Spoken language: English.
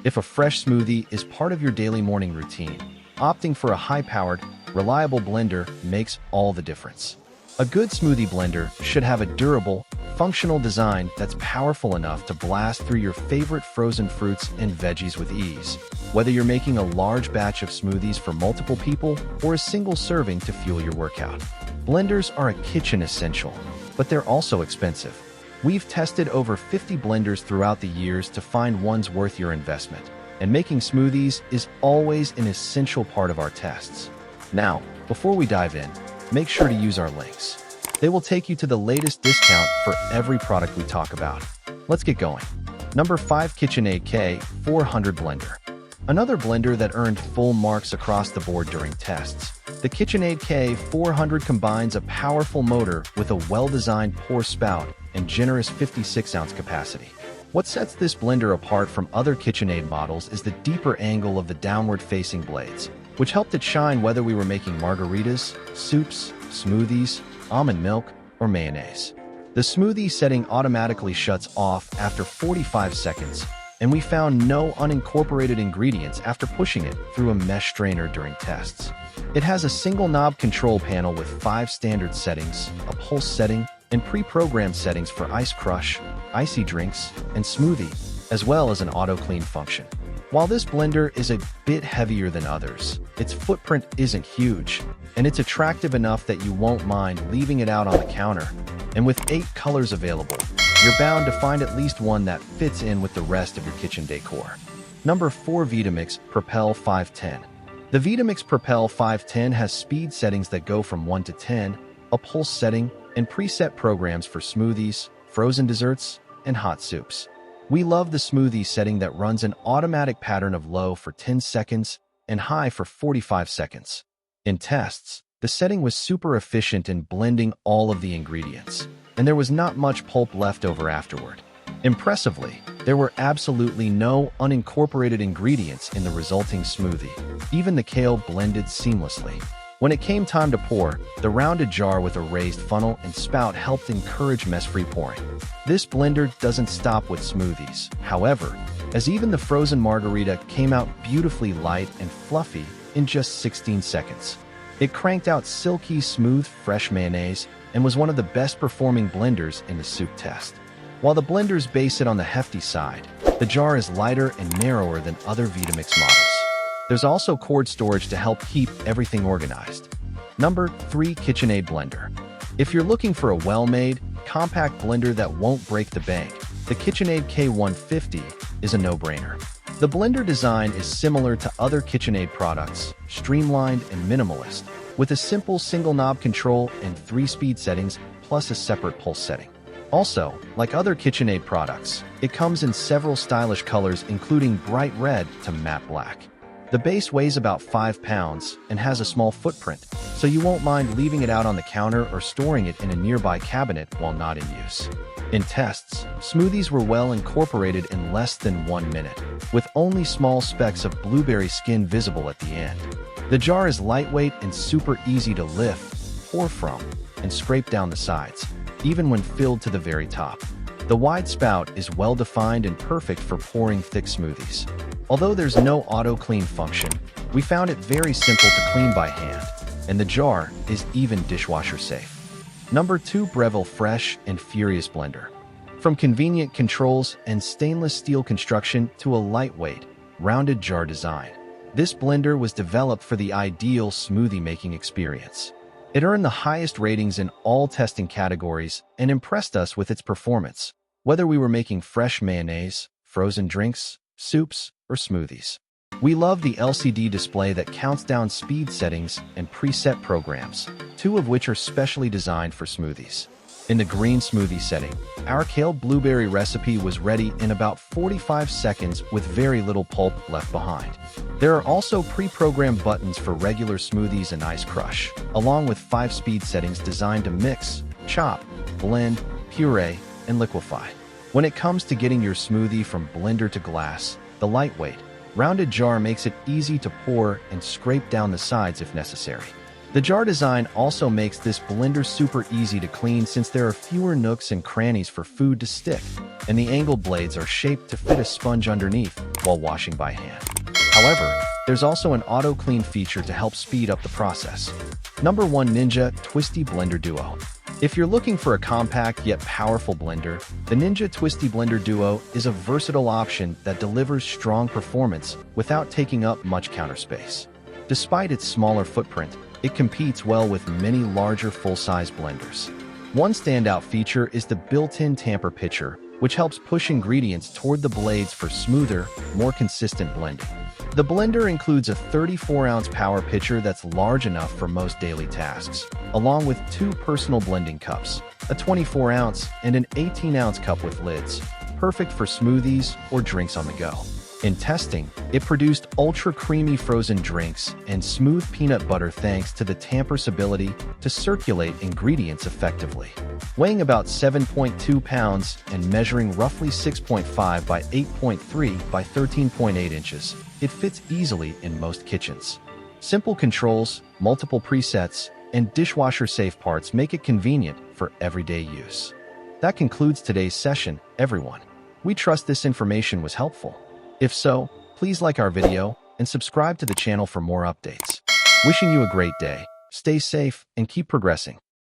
If a fresh smoothie is part of your daily morning routine, opting for a high-powered, reliable blender makes all the difference. A good smoothie blender should have a durable, functional design that's powerful enough to blast through your favorite frozen fruits and veggies with ease. Whether you're making a large batch of smoothies for multiple people or a single serving to fuel your workout, blenders are a kitchen essential, but they're also expensive. We've tested over 50 blenders throughout the years to find ones worth your investment, and making smoothies is always an essential part of our tests. Now, before we dive in, make sure to use our links. They will take you to the latest discount for every product we talk about. Let's get going. Number 5, KitchenAid K400 Blender. Another blender that earned full marks across the board during tests. The KitchenAid K400 combines a powerful motor with a well-designed pour spout and generous 56-ounce capacity. What sets this blender apart from other KitchenAid models is the deeper angle of the downward-facing blades, which helped it shine whether we were making margaritas, soups, smoothies, almond milk, or mayonnaise. The smoothie setting automatically shuts off after 45 seconds, and we found no unincorporated ingredients after pushing it through a mesh strainer during tests. It has a single knob control panel with 5 standard settings, a pulse setting, and pre-programmed settings for ice crush, icy drinks, and smoothie, as well as an auto-clean function. While this blender is a bit heavier than others, its footprint isn't huge, and it's attractive enough that you won't mind leaving it out on the counter. And with 8 colors available, you're bound to find at least one that fits in with the rest of your kitchen decor. Number 4, Vitamix Propel 510. The Vitamix Propel 510 has speed settings that go from 1 to 10, a pulse setting, and preset programs for smoothies, frozen desserts, and hot soups. We love the smoothie setting that runs an automatic pattern of low for 10 seconds and high for 45 seconds. In tests, the setting was super efficient in blending all of the ingredients, and there was not much pulp left over afterward. Impressively, there were absolutely no unincorporated ingredients in the resulting smoothie. Even the kale blended seamlessly. When it came time to pour, the rounded jar with a raised funnel and spout helped encourage mess-free pouring. This blender doesn't stop with smoothies, however, as even the frozen margarita came out beautifully light and fluffy in just 16 seconds. It cranked out silky, smooth, fresh mayonnaise and was one of the best-performing blenders in the soup test. While the blenders base it on the hefty side, the jar is lighter and narrower than other Vitamix models. There's also cord storage to help keep everything organized. Number 3, KitchenAid Blender. If you're looking for a well-made, compact blender that won't break the bank, the KitchenAid K150 is a no-brainer. The blender design is similar to other KitchenAid products, streamlined and minimalist, with a simple single-knob control and 3 speed settings plus a separate pulse setting. Also, like other KitchenAid products, it comes in several stylish colors including bright red to matte black. The base weighs about 5 pounds and has a small footprint, so you won't mind leaving it out on the counter or storing it in a nearby cabinet while not in use. In tests, smoothies were well incorporated in less than 1 minute, with only small specks of blueberry skin visible at the end. The jar is lightweight and super easy to lift, pour from, and scrape down the sides, even when filled to the very top. The wide spout is well-defined and perfect for pouring thick smoothies. Although there's no auto-clean function, we found it very simple to clean by hand, and the jar is even dishwasher safe. Number 2, Breville Fresh and Furious Blender. From convenient controls and stainless steel construction to a lightweight, rounded jar design, this blender was developed for the ideal smoothie-making experience. It earned the highest ratings in all testing categories and impressed us with its performance, whether we were making fresh mayonnaise, frozen drinks, soups, or smoothies. We love the LCD display that counts down speed settings and preset programs, 2 of which are specially designed for smoothies. In the green smoothie setting, our kale blueberry recipe was ready in about 45 seconds with very little pulp left behind. There are also pre-programmed buttons for regular smoothies and ice crush, along with 5 speed settings designed to mix, chop, blend, puree, and liquefy. When it comes to getting your smoothie from blender to glass, the lightweight, rounded jar makes it easy to pour and scrape down the sides if necessary. The jar design also makes this blender super easy to clean since there are fewer nooks and crannies for food to stick, and the angled blades are shaped to fit a sponge underneath, while washing by hand. However, there's also an auto clean feature to help speed up the process. Number 1. Ninja Twisti Blender Duo. If you're looking for a compact yet powerful blender, the Ninja Twisti Blender Duo is a versatile option that delivers strong performance without taking up much counter space. Despite its smaller footprint, it competes well with many larger full-size blenders. One standout feature is the built-in tamper pitcher, which helps push ingredients toward the blades for smoother, more consistent blending. The blender includes a 34-ounce power pitcher that's large enough for most daily tasks, along with 2 personal blending cups, a 24-ounce and an 18-ounce cup with lids, perfect for smoothies or drinks on the go. In testing, it produced ultra-creamy frozen drinks and smooth peanut butter thanks to the tamper's ability to circulate ingredients effectively. Weighing about 7.2 pounds and measuring roughly 6.5 by 8.3 by 13.8 inches, it fits easily in most kitchens. Simple controls, multiple presets, and dishwasher-safe parts make it convenient for everyday use. That concludes today's session, everyone. We trust this information was helpful. If so, please like our video and subscribe to the channel for more updates. Wishing you a great day, stay safe, and keep progressing.